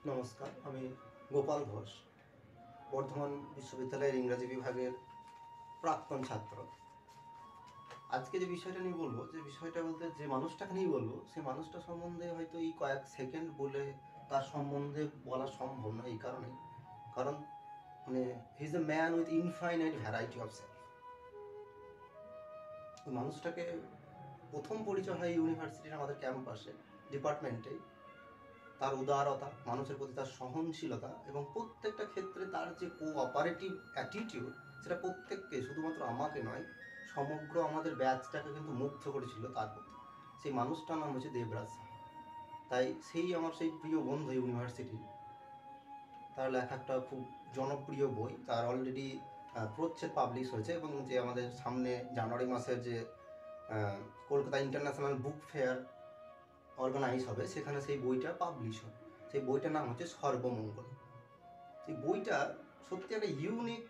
নমস্কার, আমি গোপাল ঘোষ, বর্ধমান বিশ্ববিদ্যালয়ের ইংরাজি বিভাগের প্রাক্তন ছাত্র। আজকে যে বিষয়টা নিয়ে বলবো, যে বিষয়টা বলতে যে মানুষটাকে নিয়ে বলবো, সেই মানুষটা সম্বন্ধে হয়তো এই কয়েক সেকেন্ড বলে তার সম্বন্ধে বলা সম্ভব না। এই কারণেই, কারণ মানে he is a man with infinite variety of self. ওই মানুষটাকে প্রথম পরিচয় হয় ইউনিভার্সিটির আমাদের ক্যাম্পাসে, ডিপার্টমেন্টেই। তার উদারতা, মানুষের প্রতি তার সহনশীলতা এবং প্রত্যেকটা ক্ষেত্রে তার যে কোঅপারেটিভ অ্যাটিটিউড, সেটা প্রত্যেককে, শুধুমাত্র আমাকে নয়, সমগ্র আমাদের ব্যাচটাকে কিন্তু মুগ্ধ করেছিল তার প্রতি। সেই মানুষটার নাম হচ্ছে দেবরাজ সাহা। তাই আমার সেই প্রিয় বন্ধু ইউনিভার্সিটি, তার লেখা একটা খুব জনপ্রিয় বই, তার অলরেডি প্রচ্ছদ পাবলিশ হয়েছে, এবং যে আমাদের সামনে জানুয়ারি মাসের যে Kolkata international book fair organise হবে, সেখানে সেই বইটা পাবলিশ হবে। সেই বইটার নাম হচ্ছে সর্বমঙ্গল। সেই বইটা সত্যি একটা ইউনিক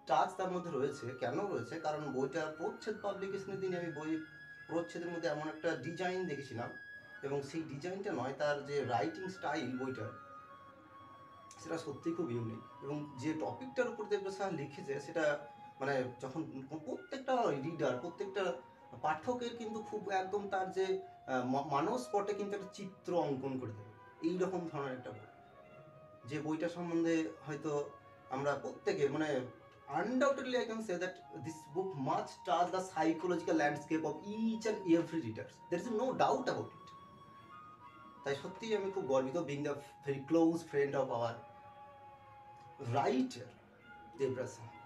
টাচ তার মধ্যে রয়েছে। কেন রয়েছে? কারণ বইটা প্রচ্ছদ পাবলিকেশনের দিনে আমি বই প্রচ্ছদের মধ্যে এমন একটা ডিজাইন দেখেছিলাম, এবং সেই ডিজাইনটা নয়, তার যে রাইটিং স্টাইল বইটার, সেটা সত্যিই খুব ইউনিক। এবং যে টপিকটার উপর দেবরাজ সাহা লিখেছে, সেটা মানে যখন প্রত্যেকটা রিডার, প্রত্যেকটা পাঠকের কিন্তু খুব একদম তার যে মানসপটে কিন্তু একটা চিত্র অঙ্কন করে দেবে, এইরকম ধরনের একটা বই। যে বইটা সম্বন্ধে হয়তো আমরা প্রত্যেকে মানে undoubtedly I can say that this book must touch the psychological landscape of each and every reader. There is no doubt about it. তাই সত্যিই আমি খুব গর্বিত, being the very close friend of our writer Debraj Saha.